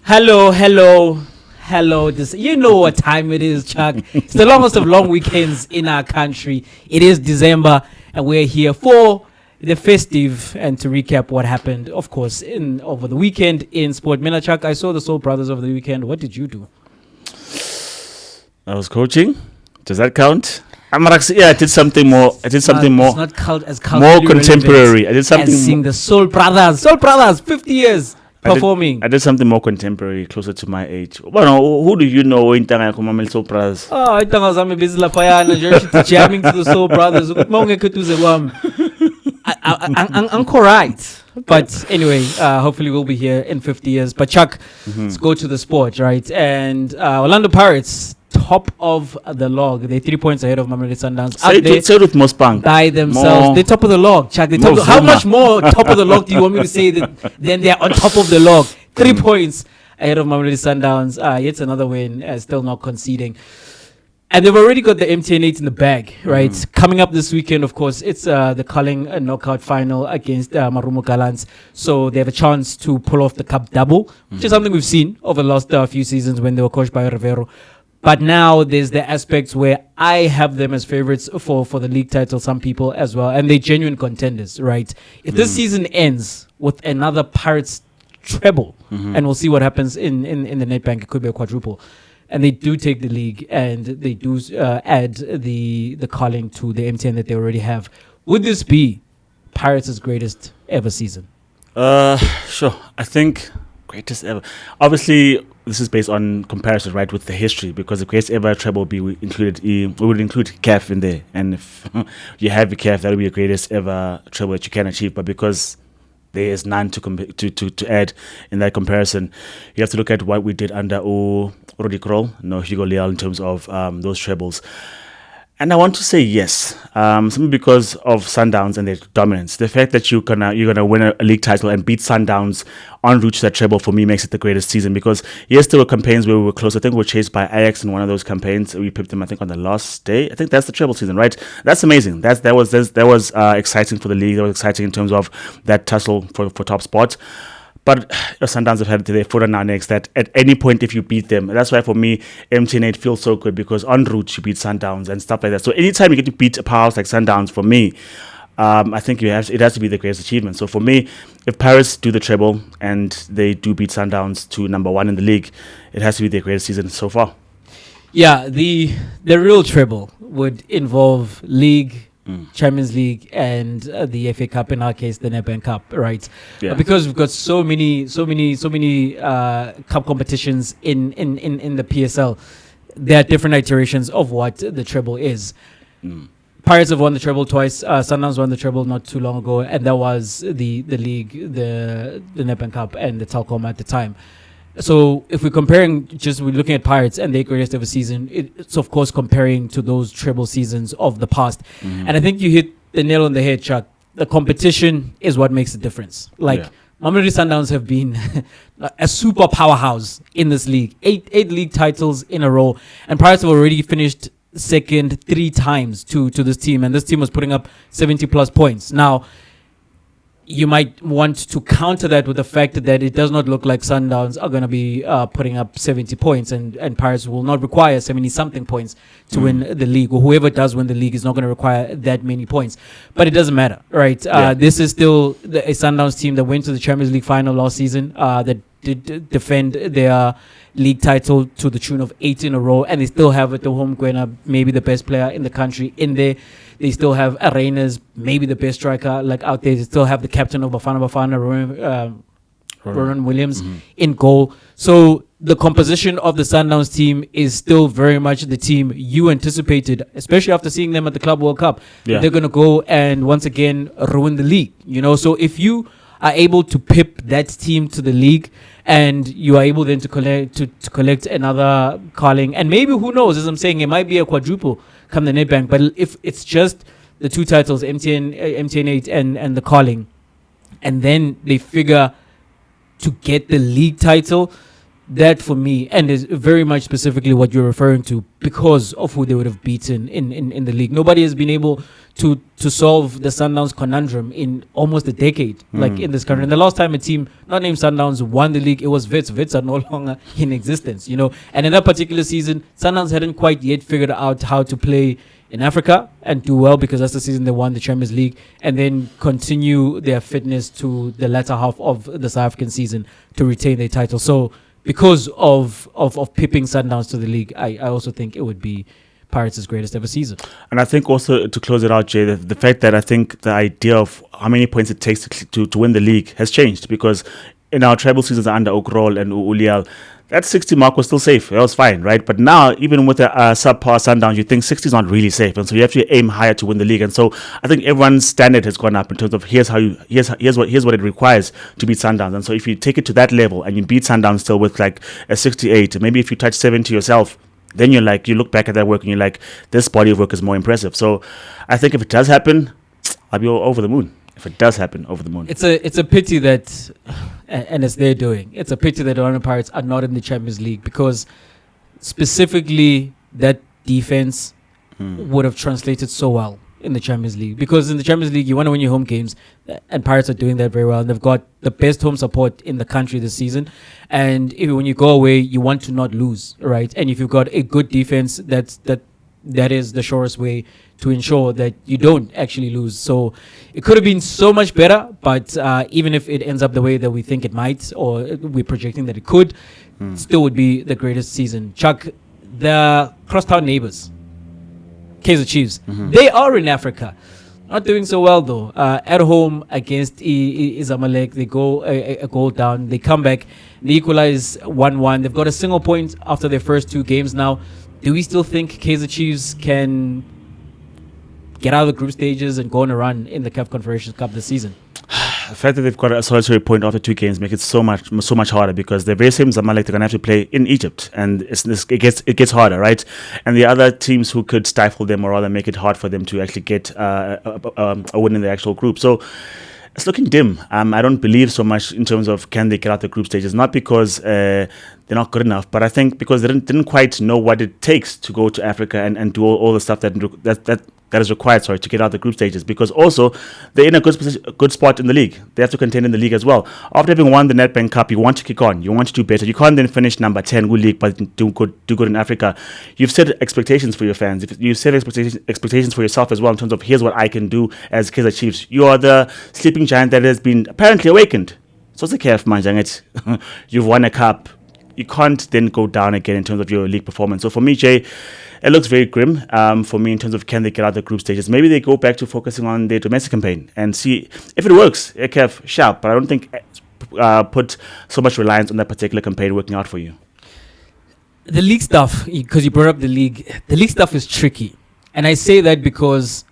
Hello. You know what time it is, Chuck. It's the longest of long weekends in our country. It is December, and we're here for the festive and to recap what happened, of course, in over the weekend in sport. Mina, Chuck, I saw the Soul Brothers over the weekend. What did you do? I was coaching. Does that count? I did something more. It's not more contemporary. I did something. Seeing the Soul Brothers, 50 years. Performing. I did something more contemporary, closer to my age. Well, who do you know in Tanga Kumamel Soul Brothers? I think I was busy jamming to the Soul Brothers. I'm correct. But anyway, hopefully we'll be here in 50 years. But Chuck, let's go to the sport, right? And Orlando Pirates, top of the log. They're 3 points ahead of Mamelodi Sundowns. Say with Mospang. By themselves. They're top of the log, Chuck. How much more top of the log do you want me to say then they're on top of the log? 3 points ahead of Mamelodi Sundowns. Yet another win, still not conceding. And they've already got the MTN8 in the bag, right? Coming up this weekend, of course, it's the Culling knockout final against Marumo Gallants. So they have a chance to pull off the cup double, which is something we've seen over the last few seasons when they were coached by Rivero. But now there's the aspects where I have them as favorites for the league title, some people as well. And they're genuine contenders, right? If this season ends with another Pirates treble, and we'll see what happens in the Nedbank, it could be a quadruple. And they do take the league and they do add the calling to the MTN that they already have. Would this be Pirates' greatest ever season? Sure. I think greatest ever. Obviously, this is based on comparison, right, with the history, because the greatest ever treble we would include CAF in there. And if you have the CAF, that would be the greatest ever treble that you can achieve. But because there is none to add in that comparison, you have to look at what we did under Rudy Kroll, Hugo Leal, in terms of those trebles. And I want to say yes, simply because of Sundowns and their dominance. The fact that you're gonna win a league title and beat Sundowns en route to that treble, for me, makes it the greatest season. Because yes, there were campaigns where we were close. I think we were chased by Ajax in one of those campaigns. We pipped them, I think, on the last day. I think that's the treble season, right? That's amazing. That was exciting for the league. That was exciting in terms of that tussle for top spot. But Sundowns have had their foot on our necks that at any point, if you beat them, that's why for me, MTN8 feels so good, because en route you beat Sundowns and stuff like that. So anytime you get to beat a powerhouse like Sundowns, for me, I think it has to be the greatest achievement. So for me, if Paris do the treble and they do beat Sundowns to number one in the league, it has to be their greatest season so far. Yeah, the real treble would involve league, Champions League, and the FA Cup, in our case the Nedbank Cup, right? Yeah. Because we've got so many cup competitions in the PSL. There are different iterations of what the treble is. Pirates have won the treble twice. Sundowns won the treble not too long ago, and that was the league, the Nedbank Cup, and the Telkom at the time. So if we're looking at Pirates and their greatest ever season, it's of course comparing to those treble seasons of the past. And I think you hit the nail on the head, Chuck. The competition is what makes the difference. Mamelodi Sundowns have been a super powerhouse in this league. Eight league titles in a row. And Pirates have already finished second 3 times to this team. And this team was putting up 70 plus points. Now, you might want to counter that with the fact that it does not look like Sundowns are going to be putting up 70 points, and Pirates will not require 70-something points to win the league, or whoever does win the league is not going to require that many points. But it doesn't matter, right? This is still a Sundowns team that went to the Champions League final last season, that did defend their league title to the tune of 8 in a row, and they still have at the home Gwena, maybe the best player in the country in there. They still have Arenas, maybe the best striker out there. They still have the captain of Bafana, Ronan Williams, in goal. So the composition of the Sundowns team is still very much the team you anticipated, especially after seeing them at the Club World Cup. Yeah. They're going to go and once again ruin the league. So if you are able to pip that team to the league, and you are able then to collect another calling, and maybe, who knows, as I'm saying, it might be a quadruple come the Nedbank. But if it's just the 2 titles, MTN8 and the calling, and then they figure to get the league title, that for me, and is very much specifically what you're referring to, because of who they would have beaten in the league. Nobody has been able to solve the Sundowns conundrum in almost a decade, like in this country. And the last time a team not named Sundowns won the league, it was Wits. Wits are no longer in existence, And in that particular season, Sundowns hadn't quite yet figured out how to play in Africa and do well, because that's the season they won the Champions League, and then continue their fitness to the latter half of the South African season to retain their title. So because of pipping Sundowns to the league, I also think it would be Pirates' greatest ever season. And I think also, to close it out, Jay, the fact that I think the idea of how many points it takes to win the league has changed, because in our treble seasons under Okrol and Ulial, that 60 mark was still safe. It was fine, right? But now, even with a subpar Sundowns, you think 60 is not really safe, and so you have to aim higher to win the league. And so I think everyone's standard has gone up in terms of here's what it requires to beat Sundowns. And so if you take it to that level and you beat Sundowns still with like a 68, maybe if you touch 70 yourself, then you look back at that work and you're like, this body of work is more impressive. So I think if it does happen, I'll be over the moon. If it does happen, over the moon. It's a pity that, and it's their doing, it's a pity that the Orlando Pirates are not in the Champions League, because specifically that defense would have translated so well in the Champions League. Because in the Champions League, you want to win your home games, and Pirates are doing that very well. And they've got the best home support in the country this season. And when you go away, you want to not lose, right? And if you've got a good defense, that is the surest way to ensure that you don't actually lose. So it could have been so much better, but even if it ends up the way that we think it might, or we're projecting that it could, still would be the greatest season. Chuck, the crosstown neighbors, Kaizer Chiefs, they are in Africa. Not doing so well though. At home against Zamalek, they go a goal down. They come back, they equalize 1-1. They've got a single point after their first two games now. Do we still think Kaizer Chiefs can get out of the group stages and go on a run in the CAF Confederations Cup this season? The fact that they've got a solitary point after two games makes it so much harder, because the very same Zamalek they're going to have to play in Egypt, and it gets harder, right? And the other teams who could stifle them, or rather make it hard for them to actually get a win in the actual group. So it's looking dim. I don't believe so much in terms of can they get out the group stages, not because they're not good enough, but I think because they didn't quite know what it takes to go to Africa and do all the stuff that is required, to get out the group stages, because also they're in a good spot in the league. They have to contend in the league as well. After having won the Nedbank Cup, you want to kick on. You want to do better. You can't then finish number 10 good league, but do good in Africa. You've set expectations for your fans. You've set expectations for yourself as well, in terms of here's what I can do as Kaizer Chiefs. You are the sleeping giant that has been apparently awakened. So it's a caref, man. You've won a cup. You can't then go down again in terms of your league performance. So for me, Jay, it looks very grim for me in terms of can they get out the group stages. Maybe they go back to focusing on their domestic campaign and see if it works. Kev, sharp, but I don't think put so much reliance on that particular campaign working out for you. The league stuff, because you brought up the league stuff is tricky. And I say that because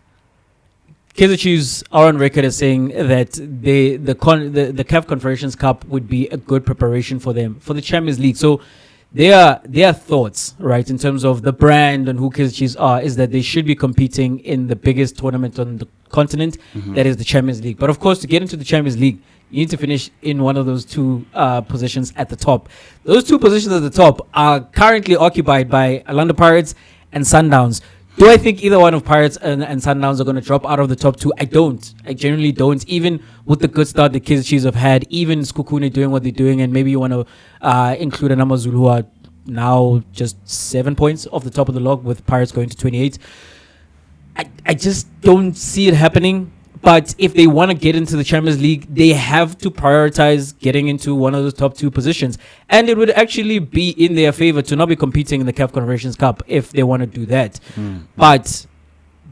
Kaizer Chiefs are on record as saying that the CAF Confederations Cup would be a good preparation for them for the Champions League. So their thoughts, right, in terms of the brand and who Kaizer Chiefs are, is that they should be competing in the biggest tournament on the continent, that is the Champions League. But of course, to get into the Champions League, you need to finish in one of those two positions at the top. Those two positions at the top are currently occupied by Orlando Pirates and Sundowns. Do I think either one of Pirates and Sundowns are going to drop out of the top two? I don't. I generally don't. Even with the good start the Kaizer Chiefs have had, even Skukune doing what they're doing, and maybe you want to include an Amazulu who are now just 7 points off the top of the log, with Pirates going to 28. I just don't see it happening. But if they want to get into the Champions League, they have to prioritize getting into one of those top two positions. And it would actually be in their favor to not be competing in the CAF Confederations Cup if they want to do that. But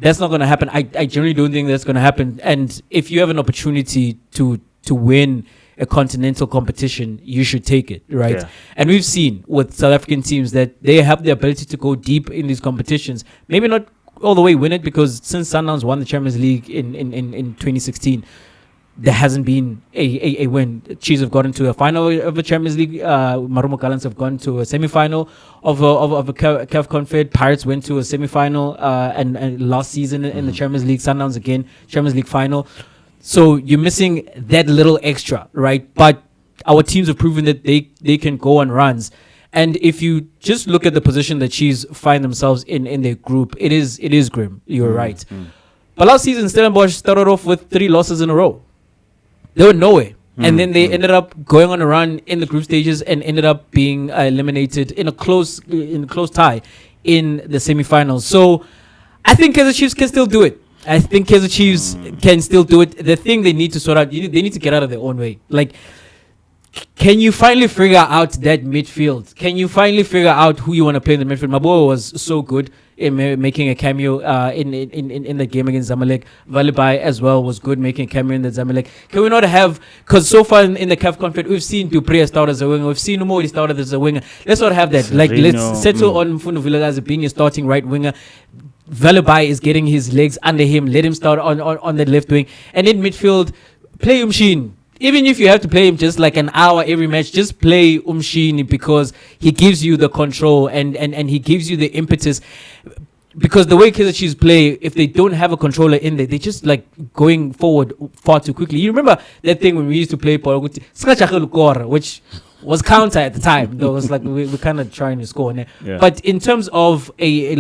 that's not going to happen. I generally don't think that's going to happen. And if you have an opportunity to win a continental competition, you should take it, right? Yeah. And we've seen with South African teams that they have the ability to go deep in these competitions. Maybe not all the way win it, because since Sundowns won the Champions League in 2016, there hasn't been a win. Chiefs have gotten to a final of the Champions League. Marumo Gallants have gone to a semi-final of a CAF Confed. Pirates went to a semi-final and last season in the Champions League. Sundowns again, Champions League final. So you're missing that little extra, right? But our teams have proven that they can go on runs. And if you just look at the position that Chiefs find themselves in their group, it is grim. You're right. But last season, Stellenbosch started off with 3 losses in a row. They were nowhere. And then they ended up going on a run in the group stages and ended up being eliminated in a close tie in the semifinals. So I think Kaizer Chiefs can still do it. I think Kaizer Chiefs can still do it. The thing they need to sort out, they need to get out of their own way. Like, can you finally figure out that midfield? Can you finally figure out who you want to play in the midfield? Maboa was so good in making a cameo in the game against Zamalek. Valibai as well was good making a cameo in the Zamalek. Can we not have, because so far in the CAF Confed, we've seen Dupree start as a winger, we've seen Umori started as a winger. Let's not have that. Like, let's settle on Mfundo Vilakazi being a starting right winger. Valibai is getting his legs under him. Let him start on the left wing. And in midfield, play Umshin. Even if you have to play him just like an hour every match, just play Umshini, because he gives you the control and he gives you the impetus. Because the way Kaizer Chiefs play, if they don't have a controller in there, they just like going forward far too quickly. You remember that thing when we used to play Poroguti, which was counter at the time. Though it was like we're kind of trying to score. Yeah. But in terms of a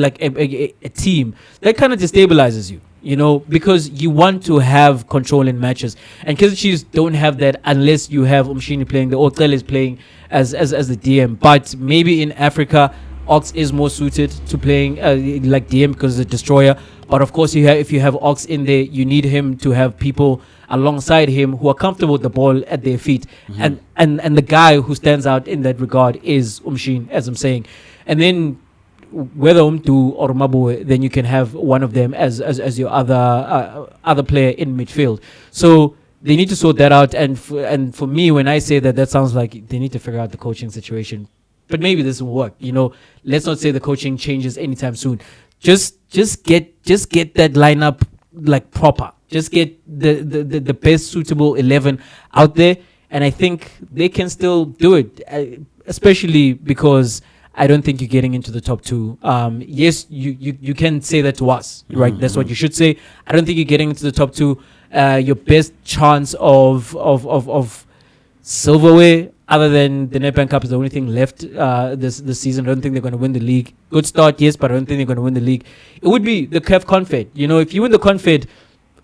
team, that kind of destabilizes you. You know, because you want to have control in matches, and Kaizer Chiefs don't have that unless you have Umshini playing, the Otel is playing as the DM. But maybe in Africa, Ox is more suited to playing like DM because it's a destroyer. But of course, if you have Ox in there, you need him to have people alongside him who are comfortable with the ball at their feet, and the guy who stands out in that regard is Umshin, as I'm saying, and then. Whether Umtu or Mabu, then you can have one of them as your other player in midfield. So they need to sort that out. And for me, when I say that sounds like they need to figure out the coaching situation. But maybe this will work. You know, let's not say the coaching changes anytime soon. Just get that lineup like proper. Just get the best suitable 11 out there, and I think they can still do it, especially because. I don't think you're getting into the top 2. Yes, you can say that to us, right? That's what you should say. I don't think you're getting into the top 2. Your best chance of silverware, other than the Nedbank Cup, is the only thing left this season. I don't think they're going to win the league. Good start, yes, but I don't think they're going to win the league. It would be the CAF Confed. You know, if you win the Confed,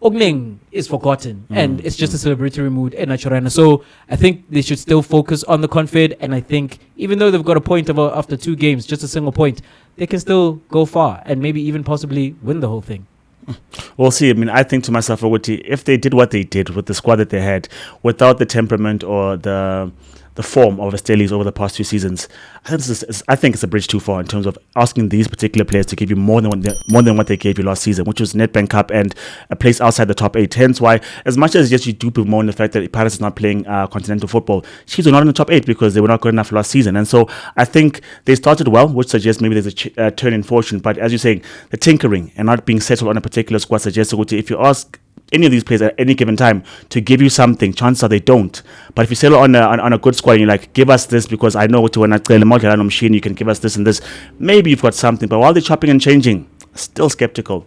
Ogling is forgotten, and it's just a celebratory mood in Achorana. So I think they should still focus on the Confed, and I think even though they've got a point after 2 games, just a single point, they can still go far and maybe even possibly win the whole thing. We'll see. I mean, I think to myself, if they did what they did with the squad that they had, without the temperament or the form of Estelis over the past 2 seasons, I think it's a bridge too far in terms of asking these particular players to give you more than what they gave you last season, which was Nedbank Cup and a place outside the top 8. Hence why, as much as yes, you do bemoan the fact that Paris is not playing continental football, Chiefs are not in the top 8 because they were not good enough last season. And so I think they started well, which suggests maybe there's a turn in fortune. But as you're saying, the tinkering and not being settled on a particular squad suggests that if you ask any of these players at any given time to give you something, chances are they don't. But if you settle on a good squad and you're like, give us this because I know to when I tell machine you can give us this and this, maybe you've got something. But while they're chopping and changing, still skeptical.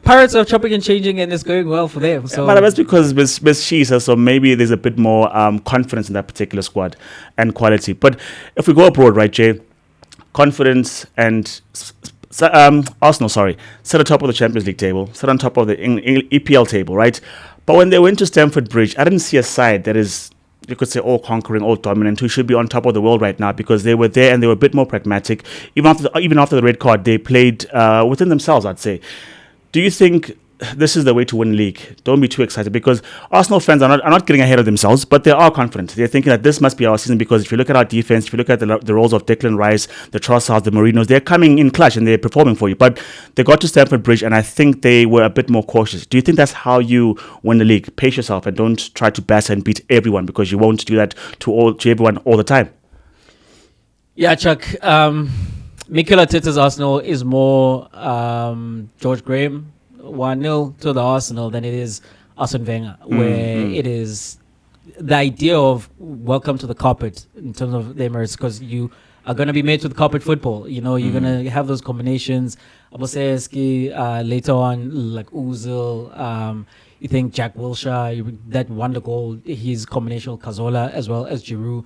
Pirates are chopping and changing, and it's going well for them. So, but that's because with Shisa, so maybe there's a bit more confidence in that particular squad and quality. But if we go abroad, right, Jay, confidence and Arsenal, sit on top of the Champions League table, sit on top of the EPL table, right? But when they went to Stamford Bridge, I didn't see a side that is, you could say, all conquering, all dominant, who should be on top of the world right now, because they were there and they were a bit more pragmatic. Even after the red card, they played within themselves, I'd say. Do you think this is the way to win league? Don't be too excited, because Arsenal fans are not getting ahead of themselves, but they are confident. They're thinking that this must be our season, because if you look at our defense, if you look at the roles of Declan Rice, the Trossards, the Mourinhos, they're coming in clutch and they're performing for you. But they got to Stamford Bridge and I think they were a bit more cautious. Do you think that's how you win the league? Pace yourself and don't try to batter and beat everyone, because you won't do that to everyone all the time. Yeah, Chuck. Mikel Arteta's Arsenal is more George Graham 1-0 to the Arsenal than it is Arsene Wenger, where it is the idea of welcome to the carpet in terms of the Emirates, because you are going to be made with carpet football. You know, you're going to have those combinations. Aboseski, later on, like Ozil, You think Jack Wilshere, that wonder goal, his combination with Cazorla as well as Giroud.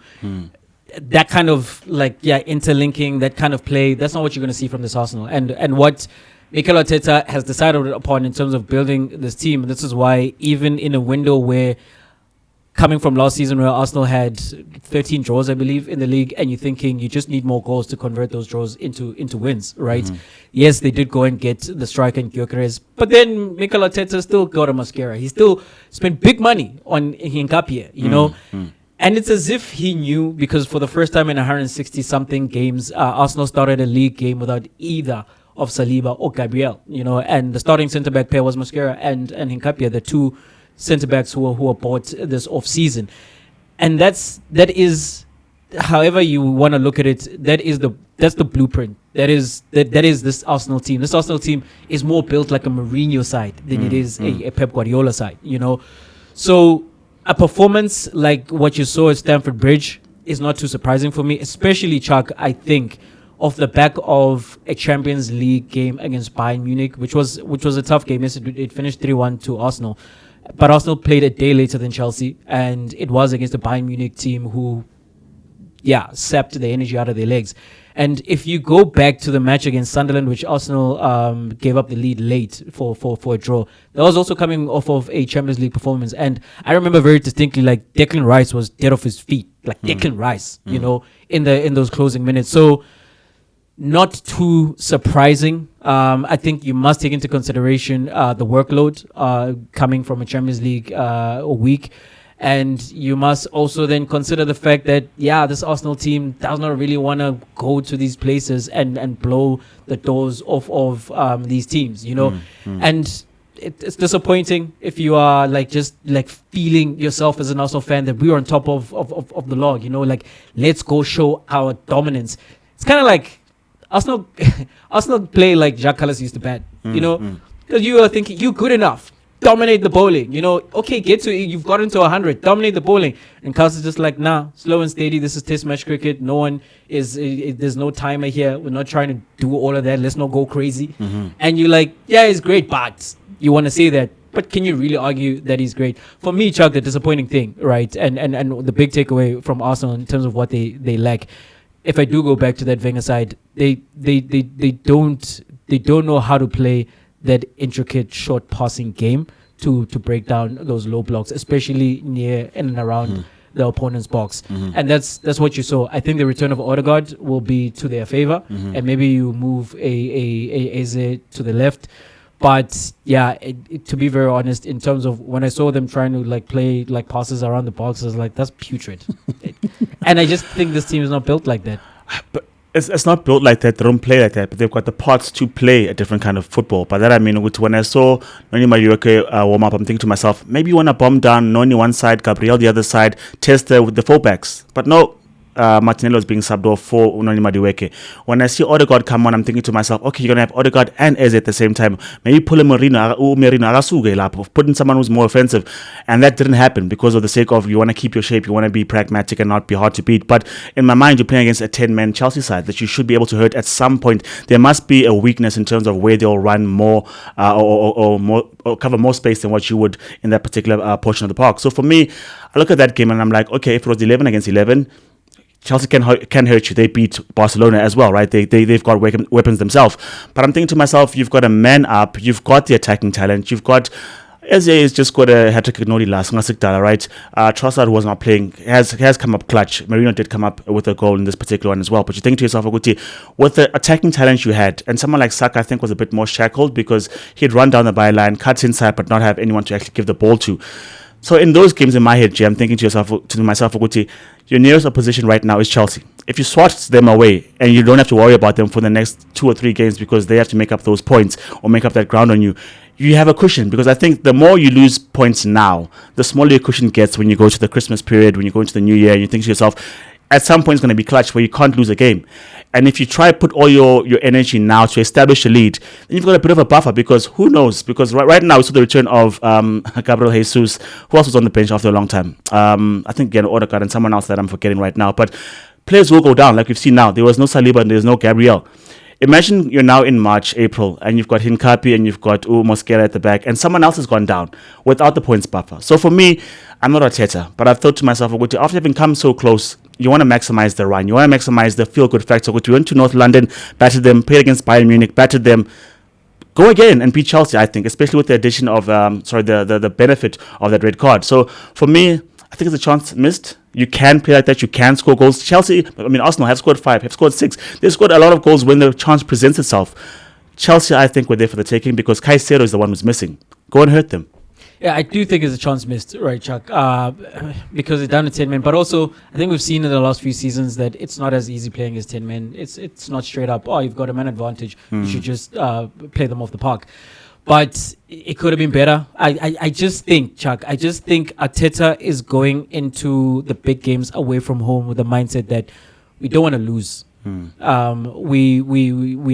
That kind of interlinking, that kind of play, that's not what you're going to see from this Arsenal. And what Mikel Arteta has decided upon in terms of building this team, this is why even in a window where, coming from last season where Arsenal had 13 draws, I believe, in the league, and you're thinking you just need more goals to convert those draws into wins, right? Yes, they did go and get the striker in Gyökeres, but then Mikel Arteta still got a Mascara. He still spent big money on Hinkapie, you know? And it's as if he knew, because for the first time in 160-something games, Arsenal started a league game without either of Saliba or Gabriel, you know, and the starting centre-back pair was Mascara and Hinkapie, the two centre-backs who were bought this off-season. And that is, however you want to look at it, that's the blueprint. That is this Arsenal team. This Arsenal team is more built like a Mourinho side than it is a Pep Guardiola side, you know. So a performance like what you saw at Stamford Bridge is not too surprising for me, especially, Chuck, I think, off the back of a Champions League game against Bayern Munich, which was a tough game. Yes, it finished 3-1 to Arsenal. But Arsenal played a day later than Chelsea, and it was against the Bayern Munich team who, sapped the energy out of their legs. And if you go back to the match against Sunderland, which Arsenal gave up the lead late for a draw, that was also coming off of a Champions League performance. And I remember very distinctly, like, Declan Rice was dead off his feet, like Declan Rice, you know, in those closing minutes. So not too surprising. I think you must take into consideration the workload coming from a Champions League week. And you must also then consider the fact that, this Arsenal team does not really want to go to these places and blow the doors off of these teams, you know. And it's disappointing if you are just feeling yourself as an Arsenal fan that we are on top of the log, you know, like, let's go show our dominance. It's kind of like Arsenal play like Jacques Callas used to bat, you know, because you are thinking you're good enough. Dominate the bowling, you know. Okay, you've gotten to 100. Dominate the bowling, and Carlos is just like, nah, slow and steady. This is Test match cricket. No one is. There's no timer here. We're not trying to do all of that. Let's not go crazy. And you're like, it's great, but you want to say that, but can you really argue that he's great? For me, Chuck, the disappointing thing, right, and the big takeaway from Arsenal in terms of what they lack. If I do go back to that Wenger side, they don't know how to play that intricate short passing game to break down those low blocks, especially near in and around the opponent's box. And that's what you saw. I think the return of Odegaard will be to their favor, and maybe you move a Eze to the left. But to be very honest, in terms of when I saw them trying to play passes around the box, I was like, that's putrid. And I just think this team is not built like that. But it's not built like that. They don't play like that, but they've got the parts to play a different kind of football. By that I mean, when I saw Noni Madueke warm up, I'm thinking to myself, maybe you want to bomb down Noni one side, Gabriel the other side, test with the fullbacks. But no, Martinello is being subbed off for Noni Madueke. When I see Odegaard come on, I'm thinking to myself, okay, you're going to have Odegaard and Eze at the same time. Maybe pull a Merino, put in someone who's more offensive. And that didn't happen because of the sake of you want to keep your shape, you want to be pragmatic and not be hard to beat. But in my mind, you're playing against a 10-man Chelsea side that you should be able to hurt at some point. There must be a weakness in terms of where they'll run more or cover more space than what you would in that particular portion of the park. So for me, I look at that game and I'm like, okay, if it was 11 against 11, Chelsea can hurt you. They beat Barcelona as well, right? They've got weapons themselves. But I'm thinking to myself, you've got a man up, you've got the attacking talent, you've got Eze has just got a hat-trick at Nodi last, right? Trossard was not playing, has come up clutch. Merino did come up with a goal in this particular one as well. But you think to yourself, Aguti, with the attacking talent you had, and someone like Saka, I think, was a bit more shackled because he'd run down the byline, cuts inside, but not have anyone to actually give the ball to. So in those games in my head, Jay, I'm thinking to myself, Aguti, your nearest opposition right now is Chelsea. If you swat them away and you don't have to worry about them for the next 2 or 3 games because they have to make up those points or make up that ground on you, you have a cushion. Because I think the more you lose points now, the smaller your cushion gets when you go to the Christmas period, when you go into the new year, and you think to yourself, at some point it's going to be clutch where you can't lose a game. And if you try to put all your energy now to establish a lead, then you've got a bit of a buffer because who knows? Because right now we saw the return of Gabriel Jesus, who else was on the bench after a long time. I think again Odegaard and someone else that I'm forgetting right now. But players will go down like we've seen now. There was no Saliba and there's no Gabriel. Imagine you're now in March, April, and you've got Hinkapi and you've got Mosquera at the back, and someone else has gone down without the points buffer. So for me, I'm not Arteta, but I've thought to myself, after having come so close, you want to maximize the run. You want to maximize the feel-good factor. We went to North London, battered them, played against Bayern Munich, battered them. Go again and beat Chelsea, I think, especially with the addition of, the benefit of that red card. So for me, I think it's a chance missed. You can play like that. You can score goals. Arsenal have scored 5, have scored 6. They've scored a lot of goals when the chance presents itself. Chelsea, I think, were there for the taking because Kaizer is the one who's missing. Go and hurt them. Yeah, I do think it's a chance missed, right, Chuck? Because it's down to 10 men. But also, I think we've seen in the last few seasons that it's not as easy playing as 10 men. It's not straight up, you've got a man advantage. You should just play them off the park. But it could have been better. I just think, Chuck, Arteta is going into the big games away from home with the mindset that we don't want to lose. We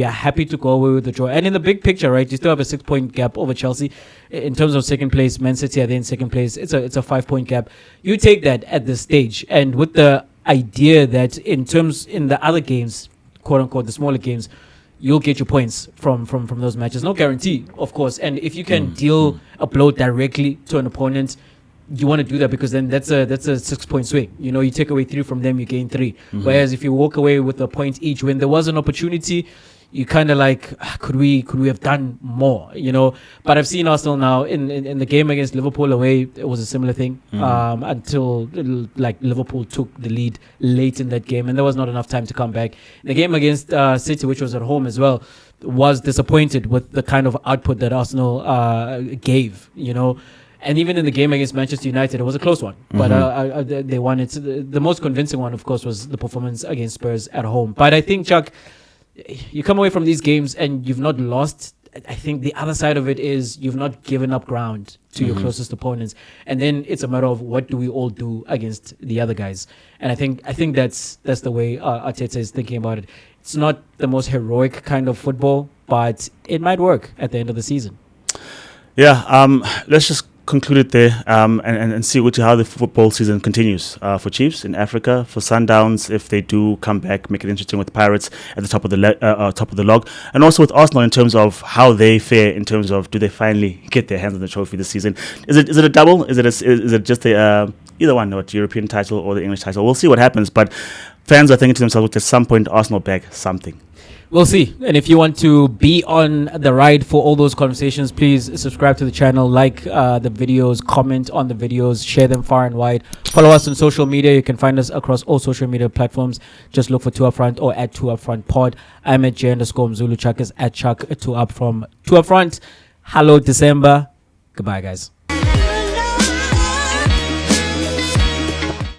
are happy to go away with the draw. And in the big picture, right, you still have a 6-point gap over Chelsea. In terms of second place, Man City are there in second place. It's a 5-point gap. You take that at this stage, and with the idea that in the other games, quote unquote, the smaller games, you'll get your points from those matches. No guarantee, of course. And if you can deal a blow directly to an opponent, you want to do that because then that's a 6-point swing. You take away 3 from them, you gain 3. Whereas if you walk away with a point each, when there was an opportunity, you kind of like, could we have done more? But I've seen Arsenal now in the game against Liverpool away. It was a similar thing until Liverpool took the lead late in that game, and there was not enough time to come back. The game against City, which was at home as well, was disappointed with the kind of output that Arsenal gave. And even in the game against Manchester United, it was a close one. But they won it. The most convincing one, of course, was the performance against Spurs at home. But I think, Chuck, you come away from these games and you've not lost. I think the other side of it is you've not given up ground to your closest opponents. And then it's a matter of what do we all do against the other guys. And I think that's the way Arteta is thinking about it. It's not the most heroic kind of football, but it might work at the end of the season. Yeah, let's just conclude it there and see how the football season continues for Chiefs in Africa, for Sundowns if they do come back, make it interesting with Pirates at the top of the log, and also with Arsenal in terms of how they fare in terms of do they finally get their hands on the trophy this season. Is it a double? Is it just either one, what European title or the English title? We'll see what happens, but fans are thinking to themselves, at some point Arsenal bag something. We'll see. And if you want to be on the ride for all those conversations, please subscribe to the channel, like the videos, comment on the videos, share them far and wide. Follow us on social media. You can find us across all social media platforms. Just look for 2Upfront or at 2Upfront Pod. I'm at J_Mzulu. Chuck is at Chuck2Up from 2Upfront. Hello, December. Goodbye, guys.